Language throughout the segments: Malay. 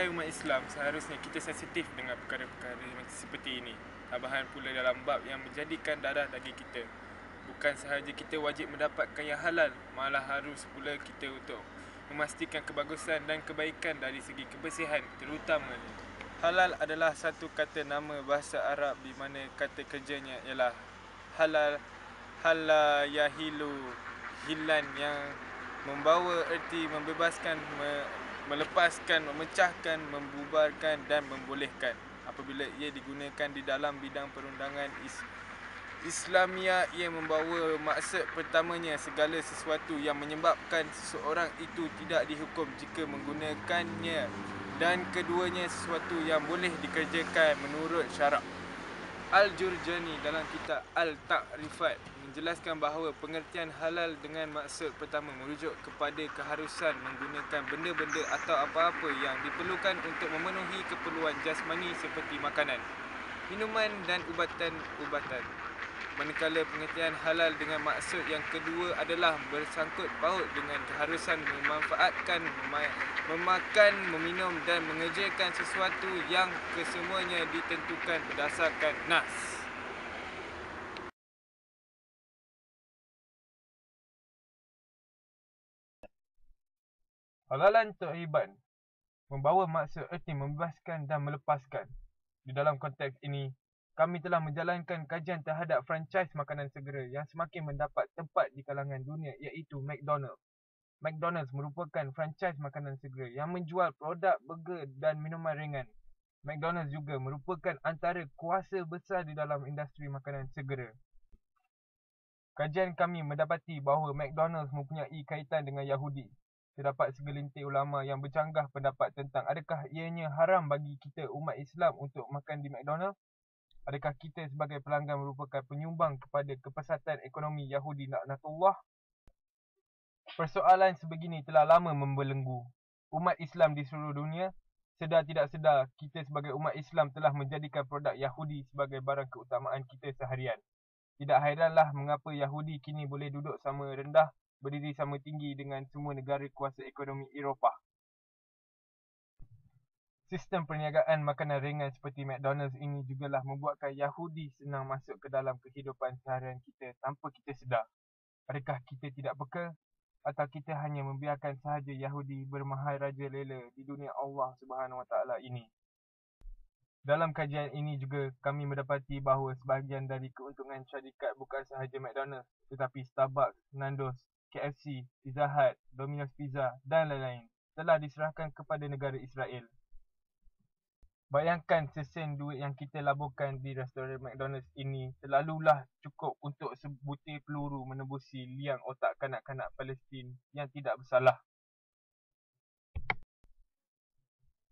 sebagai umat Islam, seharusnya kita sensitif dengan perkara-perkara seperti ini. Tambahan pula dalam bab yang menjadikan darah daging kita. Bukan sahaja kita wajib mendapatkan yang halal, malah harus pula kita untuk memastikan kebagusan dan kebaikan dari segi kebersihan terutamanya. Halal adalah satu kata nama bahasa Arab di mana kata kerjanya ialah halal, halla yahilu, hilan, yang membawa erti membebaskan, melepaskan, memecahkan, membubarkan dan membolehkan. Apabila ia digunakan di dalam bidang perundangan Islamia, ia membawa maksud pertamanya segala sesuatu yang menyebabkan seseorang itu tidak dihukum jika menggunakannya, dan keduanya sesuatu yang boleh dikerjakan menurut syarak. Al-Jurjani dalam kitab Al-Ta'rifat menjelaskan bahawa pengertian halal dengan maksud pertama merujuk kepada keharusan menggunakan benda-benda atau apa-apa yang diperlukan untuk memenuhi keperluan jasmani seperti makanan, minuman dan ubatan-ubatan. Manakala pengertian halal dengan maksud yang kedua adalah bersangkut paut dengan keharusan memanfaatkan, memakan, meminum dan mengerjakan sesuatu yang kesemuanya ditentukan berdasarkan nas. Halalan thayyiban membawa maksud erti membebaskan dan melepaskan. Di dalam konteks ini, kami telah menjalankan kajian terhadap franchise makanan segera yang semakin mendapat tempat di kalangan dunia, iaitu McDonald's. McDonald's merupakan franchise makanan segera yang menjual produk burger dan minuman ringan. McDonald's juga merupakan antara kuasa besar di dalam industri makanan segera. Kajian kami mendapati bahawa McDonald's mempunyai kaitan dengan Yahudi. Terdapat segelintir ulama yang bercanggah pendapat tentang adakah ianya haram bagi kita umat Islam untuk makan di McDonald's. Adakah kita sebagai pelanggan merupakan penyumbang kepada kepesatan ekonomi Yahudi laknatullah? Persoalan sebegini telah lama membelenggu umat Islam di seluruh dunia. Sedar tidak sedar, kita sebagai umat Islam telah menjadikan produk Yahudi sebagai barang keutamaan kita seharian. Tidak hairanlah mengapa Yahudi kini boleh duduk sama rendah, berdiri sama tinggi dengan semua negara kuasa ekonomi Eropah. Sistem perniagaan makanan ringan seperti McDonald's ini jugalah membuatkan Yahudi senang masuk ke dalam kehidupan seharian kita tanpa kita sedar. Adakah kita tidak peka? Atau kita hanya membiarkan sahaja Yahudi bermaharajalela di dunia Allah SWT ini? Dalam kajian ini juga kami mendapati bahawa sebahagian dari keuntungan syarikat bukan sahaja McDonald's, tetapi Starbucks, Nando's, KFC, Pizza Hut, Domino's Pizza dan lain-lain telah diserahkan kepada negara Israel. Bayangkan sesen duit yang kita laburkan di restoran McDonald's ini terlalulah cukup untuk sebutir peluru menembusi liang otak kanak-kanak Palestin yang tidak bersalah.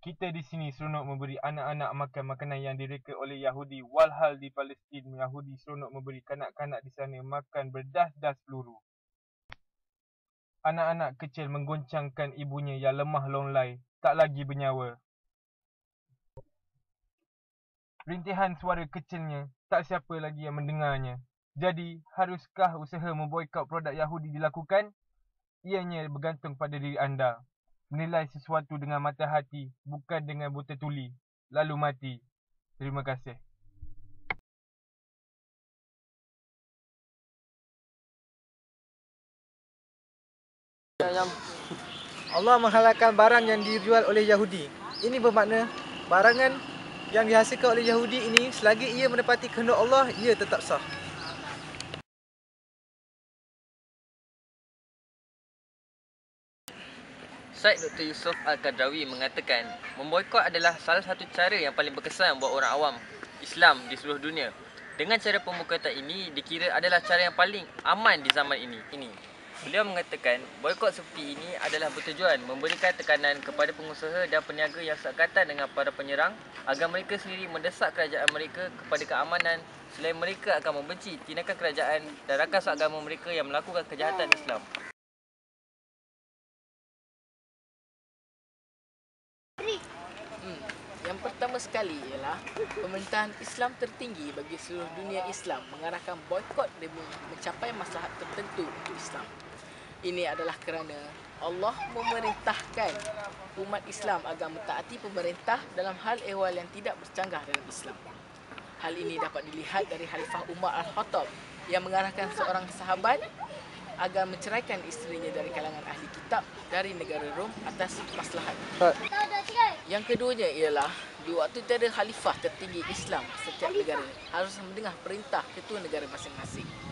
Kita di sini seronok memberi anak-anak makan makanan yang direka oleh Yahudi, walhal di Palestin Yahudi seronok memberi kanak-kanak di sana makan berdas-das peluru. Anak-anak kecil menggoncangkan ibunya yang lemah longlai, tak lagi bernyawa. Rintihan suara kecilnya, tak siapa lagi yang mendengarnya. Jadi, haruskah usaha memboikot produk Yahudi dilakukan? Ianya bergantung pada diri anda. Menilai sesuatu dengan mata hati, bukan dengan buta tuli. Lalu mati. Terima kasih. Allah menghalalkan barang yang dijual oleh Yahudi. Ini bermakna barangan yang dihasilkan oleh Yahudi ini, selagi ia menepati kehendak Allah, ia tetap sah. Syed Dr. Yusof Al-Qadrawi mengatakan, memboikot adalah salah satu cara yang paling berkesan buat orang awam Islam di seluruh dunia. Dengan cara pemboikotan ini dikira adalah cara yang paling aman di zaman ini. Beliau mengatakan, boikot seperti ini adalah bertujuan memberikan tekanan kepada pengusaha dan peniaga yang sekatan dengan para penyerang agar mereka sendiri mendesak kerajaan mereka kepada keamanan, selain mereka akan membenci tindakan kerajaan dan rakan seagama mereka yang melakukan kejahatan Islam. Yang pertama sekali ialah pemerintahan Islam tertinggi bagi seluruh dunia Islam mengarahkan boikot demi mencapai maslahat tertentu untuk Islam. Ini adalah kerana Allah memerintahkan umat Islam agar mentaati pemerintah dalam hal ehwal yang tidak bercanggah dalam Islam. Hal ini dapat dilihat dari Khalifah Umar Al-Khattab yang mengarahkan seorang sahabat agar menceraikan isterinya dari kalangan ahli kitab dari negara Rom atas maslahat. Yang keduanya ialah di waktu tiada khalifah tertinggi Islam, setiap negara harus mendengar perintah ketua negara masing-masing.